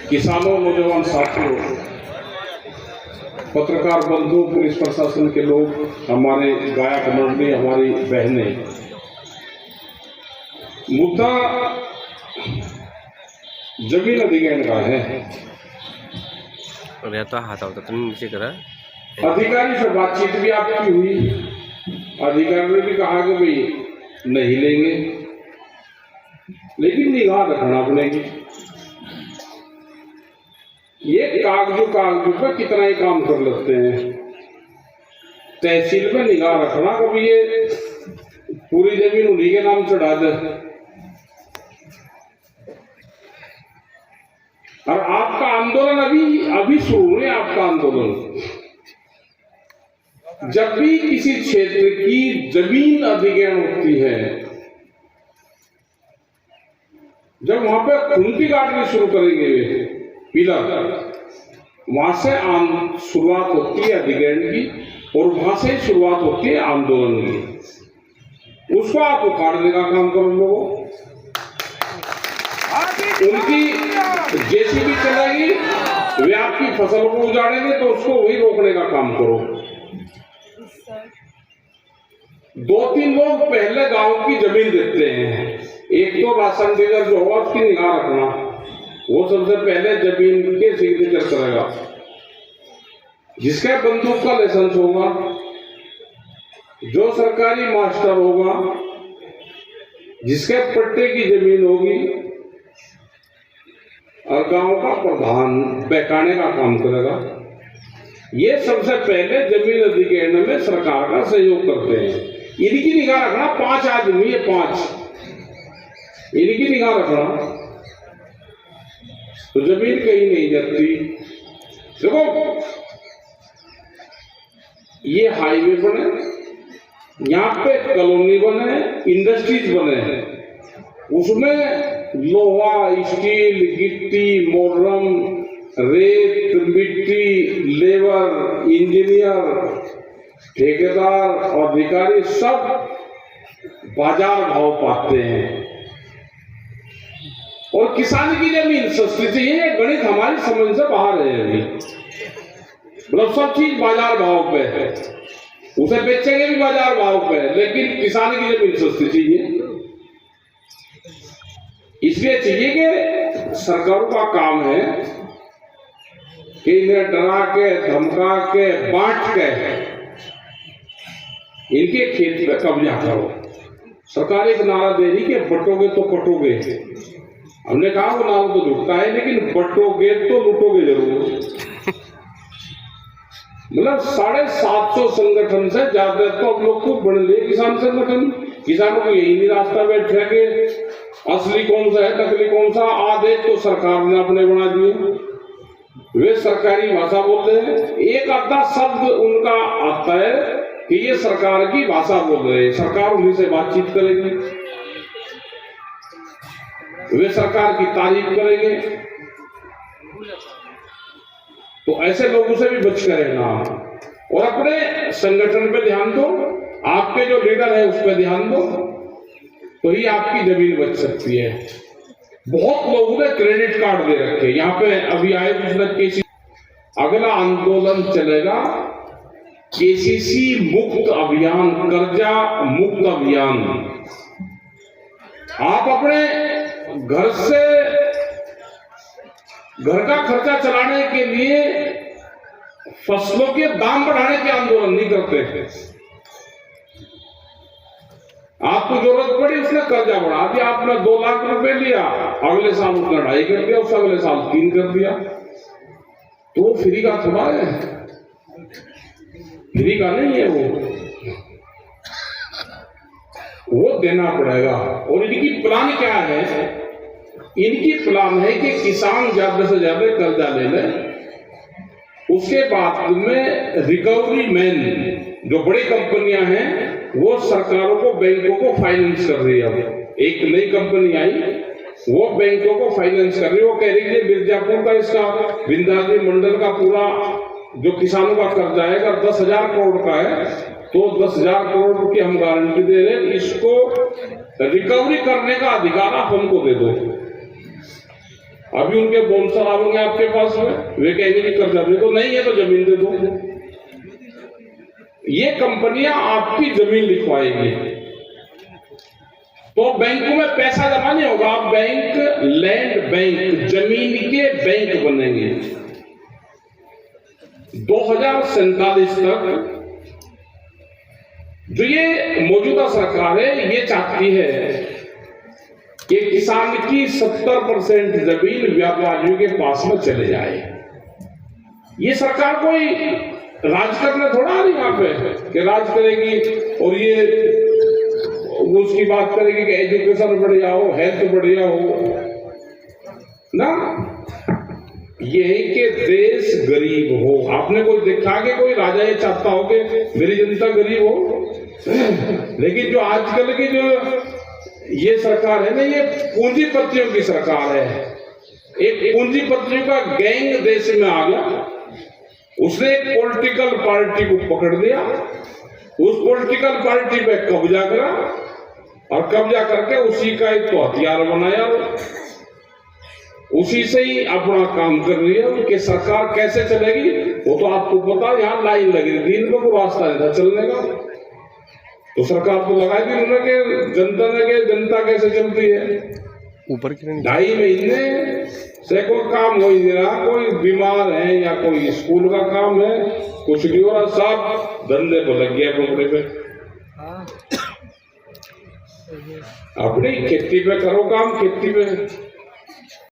किसानों, नौजवान साथियों, पत्रकार बंधु, पुलिस प्रशासन के लोग, हमारे गायक मंडली, हमारी बहनें, मुद्दा जमीन अधिग्रहण का है। अधिकारी से बातचीत भी आपकी हुई, अधिकारी ने भी कहा कि भाई नहीं लेंगे, लेकिन निगाह रखना पड़ेगी। ये कागजों पर कितना ही काम कर लेते हैं। तहसील में निगाह रखना, कभी ये पूरी जमीन उन्हीं के नाम चढ़ा दे। और आपका आंदोलन अभी शुरू है। आपका आंदोलन जब भी किसी क्षेत्र की जमीन अधिग्रहण होती है, जब वहां पे खूंटी काटनी शुरू करेंगे पिलर, वहां से शुरुआत होती है अधिग्रहण की, और वहां से शुरुआत होती है आंदोलन की। उसको आप उखाड़ने का काम करो लोगों। उनकी जेसीबी चलेगी, वे आपकी फसल को उजाड़ेंगे, तो उसको वही रोकने का काम करो। 2-3 लोग पहले गांव की जमीन देते हैं। एक तो राशन डीलर जो होगा उसकी निगाह रखना, वो सबसे पहले जमीन के सिग्नेचर करेगा। जिसका बंदूक का लाइसेंस होगा, जो सरकारी मास्टर होगा, जिसके पट्टे की जमीन होगी, और गांव का प्रधान बहकाने का काम करेगा। ये सबसे पहले जमीन अधिग्रहण में सरकार का सहयोग करते हैं। इनकी निगाह रखना। 5 आदमी है, 5, इनकी निगाह रखना, तो जमीन कहीं नहीं जाती। देखो, ये हाईवे बने, यहाँ पे कॉलोनी बने, इंडस्ट्रीज बने हैं, उसमें लोहा, स्टील, गिट्टी, मोरम, रेत, मिट्टी, लेबर, इंजीनियर, ठेकेदार और अधिकारी सब बाजार भाव पाते हैं। और किसान की जमीन सस्ती चाहिए, ये गणित हमारी समझ से बाहर है। अभी मतलब सब चीज बाजार भाव पे है, उसे बेचेंगे भी बाजार भाव पे, लेकिन किसान की जमीन सस्ती चाहिए। इसलिए चाहिए कि सरकारों का काम है कि इन्हें डरा के, धमका के, बांट के इनके खेत पे कब्जा करो। सरकार एक नारा दे रही कि बटोगे तो कटोगे। हमने कहा वो नारा तो झूठा है, लेकिन बटोगे तो लूटोगे जरूर। मतलब 750 संगठन से ज्यादा तो अब लोग खूब बन लिए किसान संगठन। किसानों को यही नहीं रास्ता बैठे कि असली कौन सा है, नकली कौन सा। आधे तो सरकार ने अपने बना दिए, वे सरकारी भाषा बोलते हैं। एक आधा शब्द उनका आता है कि ये सरकार की भाषा बोल रहे हैं, सरकार उन्हीं से बातचीत करेगी, वे सरकार की तारीफ करेंगे। तो ऐसे लोगों से भी बच कर रहना, और अपने संगठन पे ध्यान दो, आपके जो लीडर है उस पर ध्यान दो, तो ही आपकी जमीन बच सकती है। बहुत लोगों ने क्रेडिट कार्ड दे रखे। यहाँ पे अभी आए केसीसी, अगला आंदोलन चलेगा केसीसी मुक्त अभियान, कर्जा मुक्त अभियान। आप अपने घर से घर का खर्चा चलाने के लिए फसलों के दाम बढ़ाने के आंदोलन नहीं करते। आपको जरूरत पड़ी, उसने कर्जा बढ़ा दिया, आपने 2 लाख रुपए लिया, अगले साल उसने 2.5 कर दिया, उससे अगले साल 3 कर दिया। तो फ्री का थोड़ा है, फ्री का नहीं है वो देना पड़ेगा। और इनकी प्लान क्या है? इनकी प्लान है कि किसान ज्यादा से ज्यादा कर्जा ले ले, उसके बाद में रिकवरी मैन, जो बड़ी कंपनियां हैं, वो सरकारों को, बैंकों को फाइनेंस कर रही है। अब एक नई कंपनी आई, वो बैंकों को फाइनेंस कर रही है। वो कह रही है मिर्जापुर का, इसका विंध्याचल मंडल का पूरा जो किसानों का कर्जा आएगा 10,000 करोड़ का है, तो 10,000 करोड़ की हम गारंटी दे रहे हैं, इसको रिकवरी करने का अधिकार आप हमको दे दो। अभी उनके बोनसर आएंगे आपके पास में, वे कहेंगे कि कर्जा दे दो, नहीं है तो जमीन दे दो। ये कंपनियां आपकी जमीन लिखवाएंगी, तो बैंकों में पैसा जमा नहीं होगा, आप बैंक लैंड बैंक, जमीन के बैंक बनेंगे। 2047 तक जो ये मौजूदा सरकार है ये चाहती है कि किसान की 70% जमीन व्यापारियों के पास में चले जाए। ये सरकार कोई राज करने थोड़ा आ रही यहाँ पे कि राज करेगी और ये उसकी बात करेगी कि एजुकेशन बढ़िया हो, हेल्थ बढ़िया हो ना। ये है कि देश गरीब हो। आपने कोई देखा कि कोई राजा ये चाहता हो कि मेरी जनता गरीब हो? लेकिन जो आजकल की जो ये सरकार है ना, ये पूंजीपतियों की सरकार है। एक पूंजीपतियों का गैंग देश में आ गया, उसने एक पॉलिटिकल पार्टी को पकड़ लिया, उस पॉलिटिकल पार्टी पे कब्जा करा और कब्जा करके उसी का एक तो हथियार बनाया, उसी से ही अपना काम कर रही है। कि सरकार कैसे चलेगी वो तो आपको पता, यहाँ लाइन लगी, दिन को कोई रास्ता नहीं था चलने का, तो सरकार तो लगाई थी उन्होंने कि जनता ने कि जनता कैसे चलती है। ऊपर की 2.5 महीने से कोई काम हो ही नहीं रहा, कोई बीमार है या कोई स्कूल का काम है, कुछ नहीं हो रहा, सब धंधे पर लग गया कपड़े पे। अपनी खेती पे करो काम, खेती पे